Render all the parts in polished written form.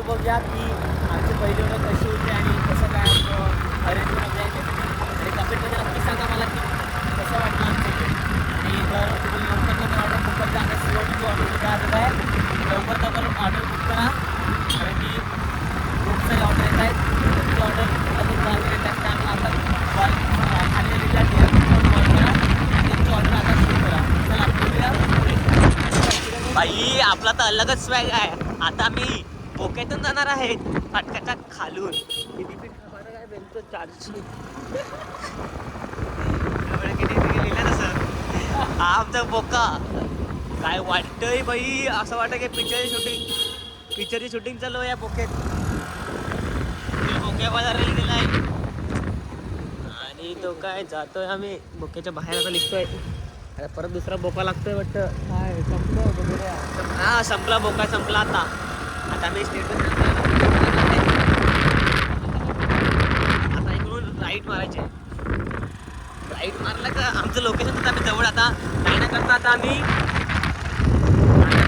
बघूया की आमची पहिली ऑर्डर कशी होती आणि कसं काय आमचं अरेंजमेंट आहे आणि कमेंटमध्ये नक्की सांगा मला की कसं वाटतं आमचं आणि जर तुम्ही लवकर ऑर्डर बुक करता आता सीओटीची ऑर्डर काय आलेलं आहे लवकर ऑर्डर बुक करा कारण की खूप सारे ऑर्डर येत आहेत ती ऑर्डर अजून येत आहेत त्यामुळे आता कॉल खाली कॉल करा त्यांची ऑर्डर आता सुरू करा चला बोलूया बाई आपला तर अलगच स्वॅग आहे आता मी बोक्यातून जाणार आहे फाटकाच्या खालून काय बेलतो चारशे हा आमचा बोका काय वाटतंय बाई असं वाटतं की पिक्चरची शूटिंग चालू आहे या बोक्यात बोक्या बाजाराला गेलाय आणि तो काय जातोय आम्ही बोक्याच्या बाहेर आता निघतोय आता परत दुसरा बोका लागतोय वाटतं हा संपला बोका संपला आता मी स्टेटस आता इकडून राईट मारायचे राईट मारला का आमचं लोकेशन तर आम्ही जवळ आता नाही ना करता आता आम्ही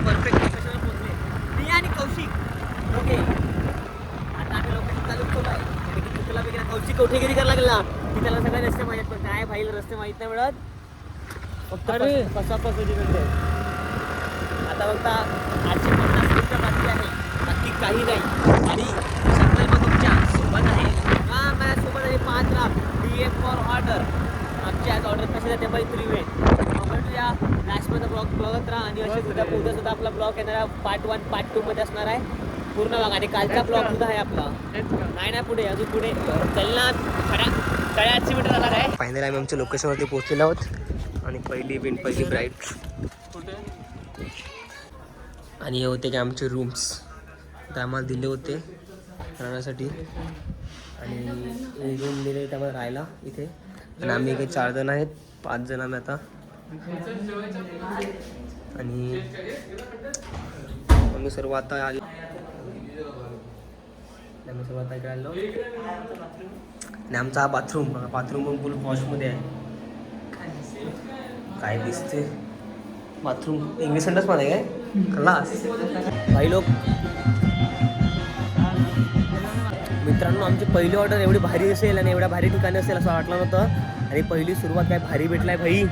परफेक्ट लोकेशनवर पोहोचले मी आणि कौशिक ओके आता आम्ही लोकेशन चालू केलं आहे आणि की तुला वगैरे कौशिक कोठेगिरी करायला लागला की त्याला सगळे रस्ते माहीत पण काय भाई रस्ते माहीत नाही मिळत फक्त कसा करते आता बघता 850 मिनिटं बाकी आहे बाकी काही नाही आणि संकल्प तुमच्या सोबत आहे हां माझ्यासोबत आहे 5 लाख DM फॉर ऑर्डर आमची आज ऑर्डर कशी जाते बाई 3 वेळ भेटूया लास्टमध्ये ब्लॉग बघत राहा आणि असे उद्या सुद्धा आपला ब्लॉग येणार आहे पार्ट 1 पार्ट 2 मध्ये असणार आहे पूर्ण बघा आणि कालचा ब्लॉग सुद्धा आहे आपला नाही पुढे अजून पुढे चलना खड्या 800 मीटर जाणार आहे फायनली आम्ही आमच्या लोकेशनवरती पोहोचलेलो आहोत आणि पहिली इव्हेंट पहिली ब्राईट आणि हे होते की आमचे रूम्स ते आम्हाला दिले होते राहण्यासाठी आणि हे रूम दिले त्यामध्ये राहायला इथे आणि आम्ही काही 4 जण आहेत 5 जण आम्ही आता आणि आम्ही सर्व आता आलो इकडे आलो आणि आमचा हा बाथरूम पण फुल वॉशमध्ये आहे काय दिसते बाथरूम इंग्लिश सेंटर्स मध्ये काय क्लास भाई लोक मित्रांनो आमची पहिली ऑर्डर एवढी भारी असेल आणि एवढ्या भारी ठिकाणी असेल असं वाटलं नव्हतं आणि पहिली सुरुवात काय भारी भेटलाय भाई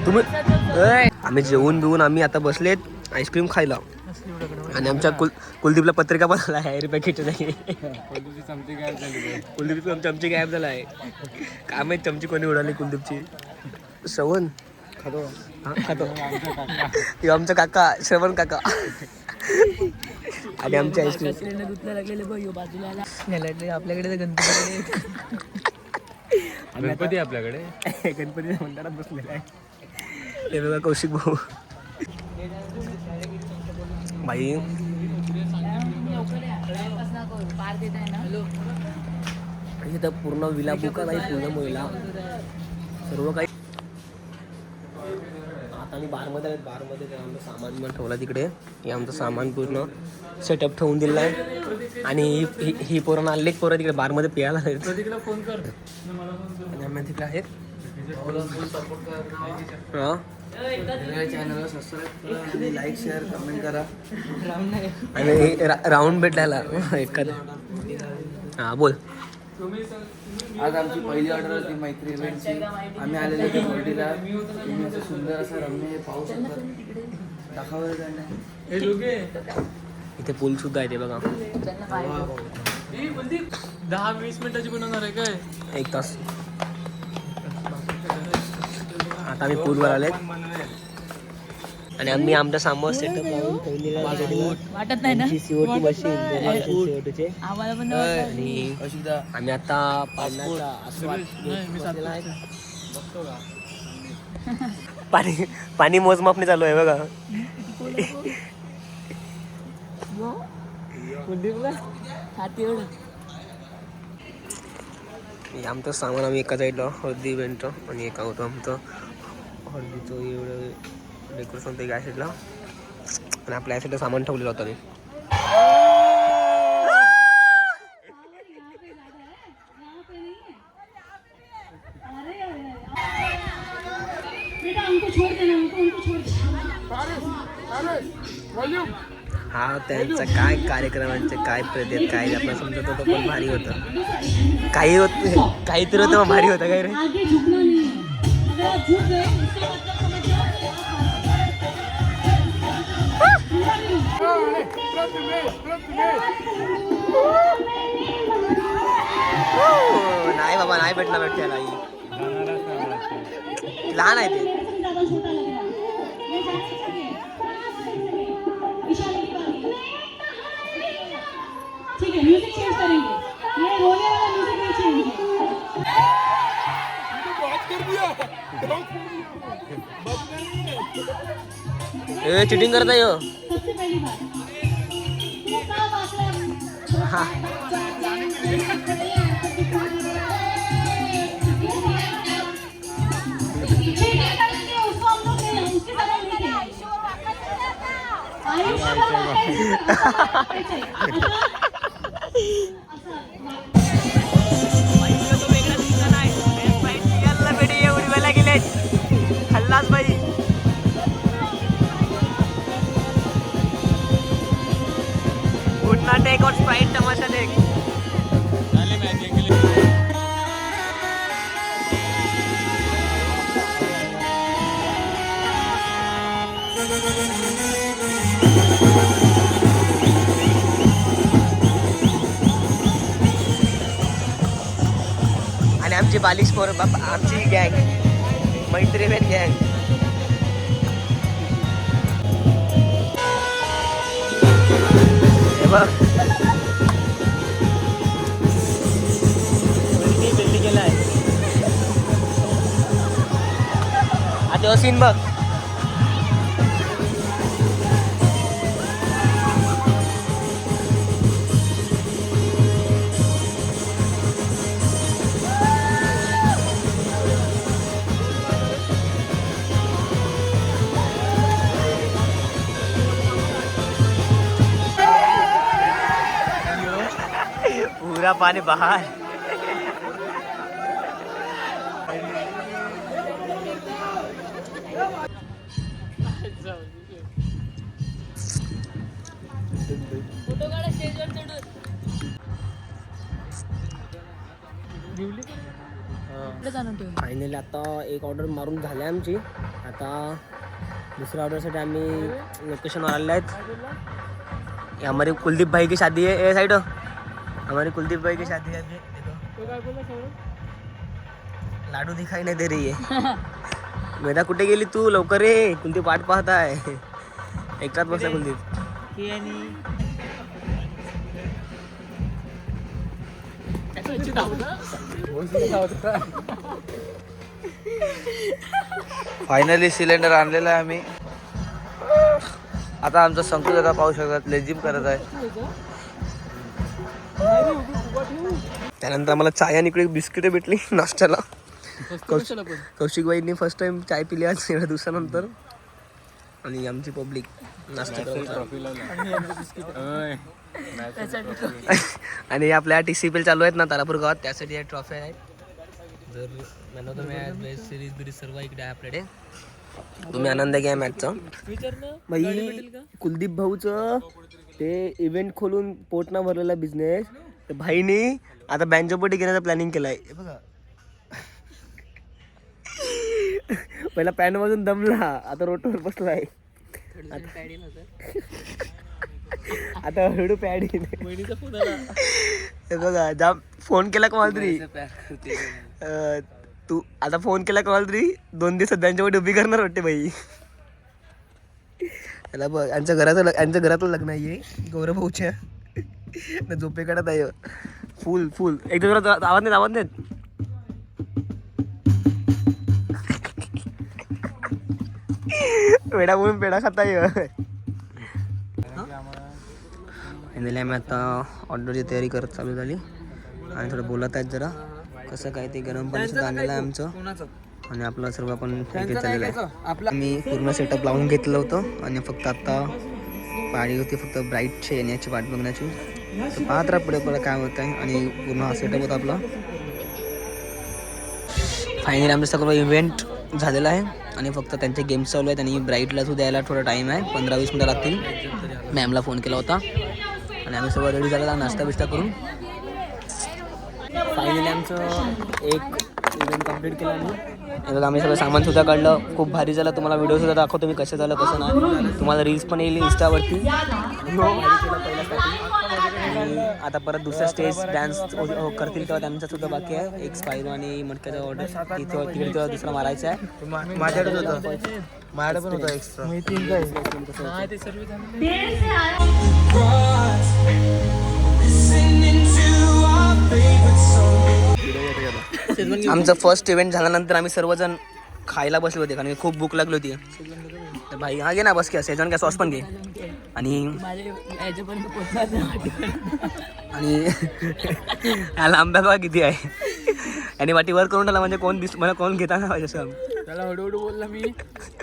तुम्ही आम्ही जेवून बिवून आम्ही आता बसलेत आईस्क्रीम खायला आणि आमच्या कुलदीपला पत्रिका पण आला आहे पॅकेट नाही कुलदीपची चमची गायब झाला आहे काय माहित चमची कोणी उडाली कुलदीपची श्रवण खातो आमचा काका श्रवण काका आणि आमची आईस्क्रीम आपल्याकडे गणपती आपल्याकडे गणपती मंदिरात बसलेला आहे हे बघा कौशिक भाऊ भाई इथं पूर्ण विला बुका नाही पूर्ण महिला सर्व काही आता आम्ही बारमध्ये आमचं सामान पण ठेवला तिकडे हे आमचं सामान पूर्ण सेटअप ठेवून दिलेलं आहे आणि ही पोरं आले पोरं तिकडे बारमध्ये प्यायला आहेत आणि आम्ही तिकडे आहेत हां चॅनलला सबस्क्राईब करा आणि लाईक शेअर कमेंट करा आणि राऊंड भेटायला एखादा हां बोल आज आमची पहिली ऑर्डर होती मैत्री इव्हेंटची आम्ही आलेलो होतो बोर्डीला तुम्ही असं सुंदर असं रम्य पाहू शकता दाखवायला त्यांना इथे पूल सुद्धा आहे ते बघा 10-20 मिनिटाची बनवणार आहे काय 1 तास आता आम्ही पूलवर आलेत आणि आम्ही आमचा सामान सेटअप लावून ठेवलेला वाटत नाही ना CO2 मशीन CO2चे आम्हाला पण आणि आम्ही आता पाण्याचा आस्वाद पाणी मोजमापणे चालू आहे बघा आमचं सामान आम्ही एका साईडला हळदी इव्हेंट आणि एका होतं आमचं हळदीचं एवढं डेकोरेशन ते या साईडला आणि आपल्या या साईडला सामान ठेवलेलं होतं मी हा त्यांचा काय कार्यक्रमांचे काय प्रदेत काय आपल्याला समजत होतं पण भारी होतं. काही होत काहीतरी होतं भारी होतं काय रे. नाही बाबा नाही भेटला भेटला लहान आहे ते. ठीक है म्यूजिक चेंज करेंगे. ये रोने वाला म्यूजिक नहीं चेंज है. चिटिंग करता यो. सबसे पहली बात वो काम आपला हा चीटिंग करेंगे उसको हम लोग नहीं उसकी तरह नहीं है. हल्लाच बाई. गुन्हा टेक और स्प्राइट तमाशा देख. आणि आमची बालिश पोर बाप आमची गँग मैत्रीण गँग. हे बघ बेल्ली केलाय आता सीन बघ. पूरा पानी बाहर. फायनली आता एक ऑर्डर मारून झाली आमची. आता दुसऱ्या ऑर्डरसाठी आम्ही लोकेशनवर आलेले आहेत. ये हमारी कुलदीप भाई की शादी है. ए साइड हमारी कुलदीप भाई की शादी है. देखो लाडू दिखाई नहीं दे रही है. मेरा कुठे गेली तू लवकर रे. कुलदीप वाट पाहत आहे. एकटाच बसला कुलदीप. फायनली सिलेंडर आणलेला आहे आम्ही. आता आमचा संकुल आता पाहू शकतात लेजिम करत आहे. त्यानंतर आम्हाला चाय आणि इकडे बिस्किटे भेटली नाश्त्याला. कौशिकबाईंनी फर्स्ट टाइम चाय पिली आज एवढ्या दिवसानंतर. आणि आमची पब्लिक नाश्ता आणि आपल्या TCPL चालू आहेत ना तारापूर गावात त्यासाठी या ट्रॉफी आहेत. जर man of the match best series bridge सर्व इकडे आहे आपल्याकडे. तुम्ही आनंद घ्या मॅचचा. भाई कुलदीप भाऊचं ते इव्हेंट खोलून पोट ना भरलेला बिझनेस भाईनी आता बँजोपटी घेण्याचा प्लॅनिंग केलाय. हे बघा पहिला पॅन मधून दमला आता रोटवर बसलाय. आता हळू पॅड हे बघा जाम फोन केला का मला तरी तू आता फोन केला का मला तरी 2 दिवसात त्यांच्यावर उभी करणार वाटते बाई. त्याला बघ यांच्या घरातलं लग्न आहे गौरव भाऊच्या. झोपे काढत आहे फुल फुल एकदम जोरात आवाज नाहीत. पेढा म्हणून पेढा खाता ये. फायनली आम्ही आता ऑर्डरची तयारी करत चालू झाली आणि थोडं बोलत आहेत जरा कसं काय ते गरम पाणी सुद्धा आणलेलं आहे आमचं. आणि आपलं सर्व आपण चाललेलं आहे. आम्ही पूर्ण सेटअप लावून घेतलं होतं आणि फक्त आता पाळी होती फक्त ब्राईटची येण्याची वाट बघण्याची. तर पाहत राहा पुढे पुढे काय होत आहे. आणि पूर्ण हा सेटअप होता आपला. फायनली आमचं सगळं इव्हेंट झालेला आहे आणि फक्त त्यांचे गेम्स चालू आहेत आणि ब्राईटला सुद्धा द्यायला थोडा टाईम आहे, 15-20 मिनटं लागतील. मॅमला फोन केला होता आणि आम्ही सगळं रेडी झालेला नाश्ता बिष्टा करून. फायनली आमचं एक इव्हेंट कंप्लीट केलं आणि आम्ही सगळं सामान सुद्धा काढलं. खूप भारी झालं. तुम्हाला व्हिडिओ सुद्धा दाखवतो मी कसं झालं कसं नाही. तुम्हाला रील्स पण येईल इंस्टावरती. आणि आता परत दुसरा स्टेज डान्स करतील तेव्हा त्यांचा सुद्धा बाकी आहे. एक स्पायरो आणि मटक्याचा ऑर्डर तिकडे तेव्हा दुसरा मारायचा आहे. माझ्याकडे होतं, माझ्याकडे पण होतं एक्स्ट्रा. आमचं फर्स्ट इव्हेंट झाल्यानंतर आम्ही सर्वजण खायला बसले होते कारण खूप भूक लागली होती. तर भाई हा घे ना बस घ्या, शेजवान घ्या, सॉस पण घे. आणि याला आंब्या बघा किती आहे. आणि वाटी वर करून टाला म्हणजे कोण मला कोण घेता ना पाहिजे असं. त्याला हळूहळू बोलला मी,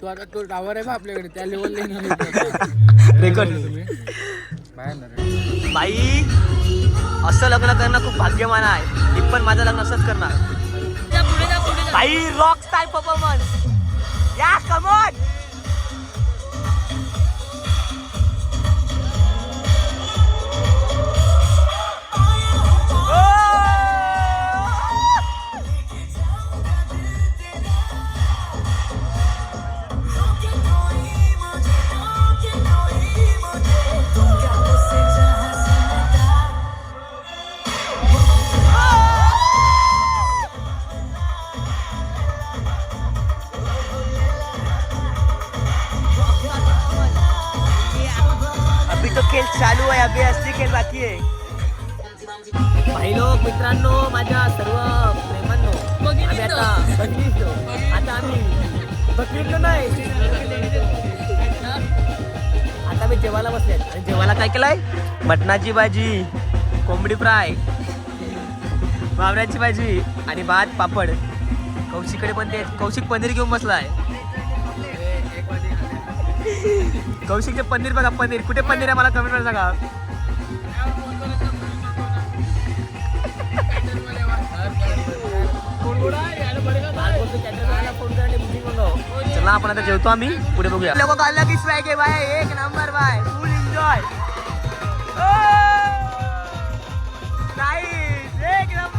तो आता तो टावर आहे का आपल्याकडे त्या लेवलला रेकॉर्ड. बाई असं लग्न करणं खूप भाग्यमान आहे. मी पण माझं लग्न असंच करणार. बाई रॉक स्टार परफॉर्मन्स या कमॉन. खेळ चालू आहे, अभि असली खेळ बाकी आहे. भाई लोक मित्रांनो, माझ्या सर्व प्रेमांनो, आम्ही आता बघितलो. आता आम्ही बघितलो नाही, आता मी जेवायला बसले. आणि जेवायला काय केलंय? मटणाची भाजी, कोंबडी फ्राय, बावऱ्याची भाजी आणि भात पापड. कौशिकडे पण ते कौशिक पनीर घेऊन बसलाय. कौशिकचे पनीर बघा, पनीर कुठे पनीर आहे मला कमेंट मध्ये सांगा. चला आपण आता जेवतो आम्ही, पुढे बघूया. लोक अलग स्वॅग आहे बाय, एक नंबर बाय, फुल एन्जॉय. एक नंबर.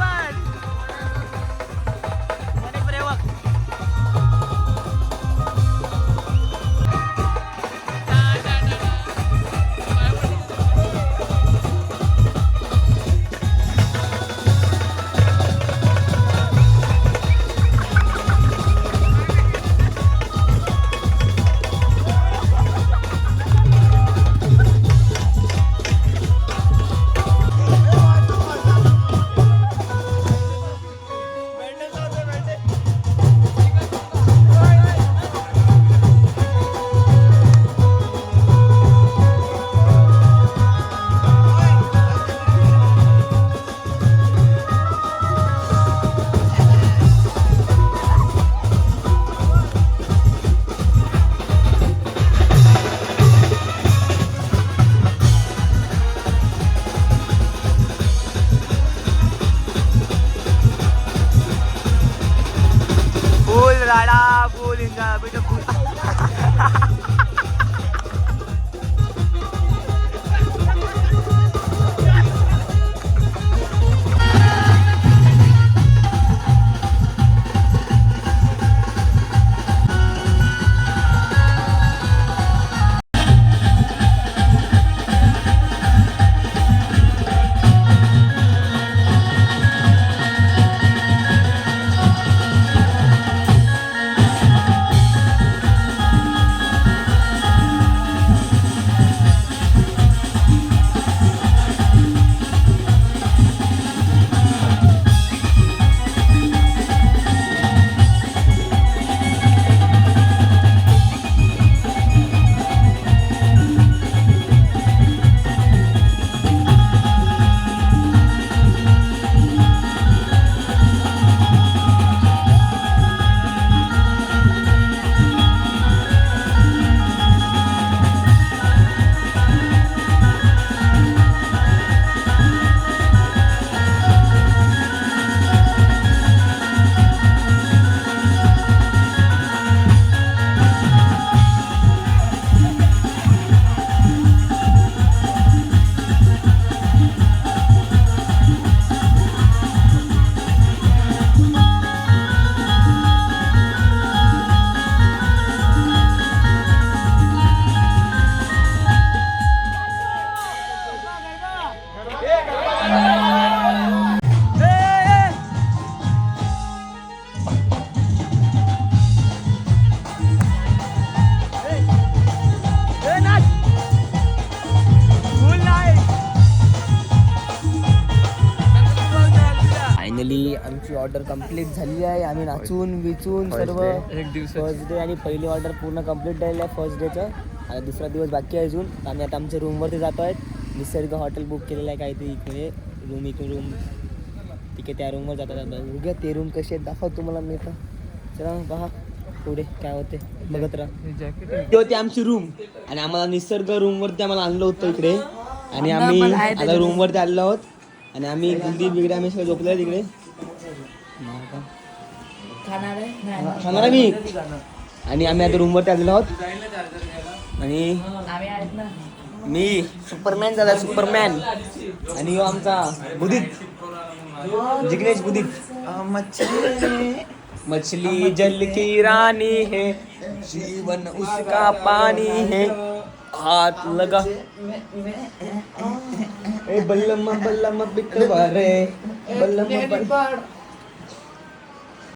राडा फुल एन्जॉय बेटा फुल. ऑर्डर कम्प्लीट झाली आहे. आम्ही नाचून विचून सर्व फर्स्ट डे आणि पहिली ऑर्डर पूर्ण कम्प्लीट झालेली आहे फर्स्ट डेचं. आता दुसरा दिवस बाकी आहे अजून. आम्ही आता आमच्या रूमवरती जातो आहेत. निसर्ग हॉटेल बुक केलेलं आहे काहीतरी इकडे रूम ठीक आहे त्या रूमवर जातात. बघूया ते रूम कसे आहेत दाखव तुम्हाला मी आता. चला पहा पुढे काय होते बघत राहा. ती होती आमची रूम आणि आम्हाला निसर्ग रूमवरती आम्हाला आणलं होतं इकडे आणि आम्ही आता रूमवरती आलेलो आहोत आणि आम्ही कुलदीप बिगडे आम्ही सगळं झोपलो तिकडे. खाणार आहे मी आणि आम्ही आता रूमवरती आलेलो आहोत आणि मी सुपरमॅन झाला सुपरमॅन आणि हो आमचा बुदित जिग्नेश बुदित. मछली जल की रानी है जीवन उसका पानी है हाथ लगा ए बल्लम बल्लम बिकवा रे बल्लम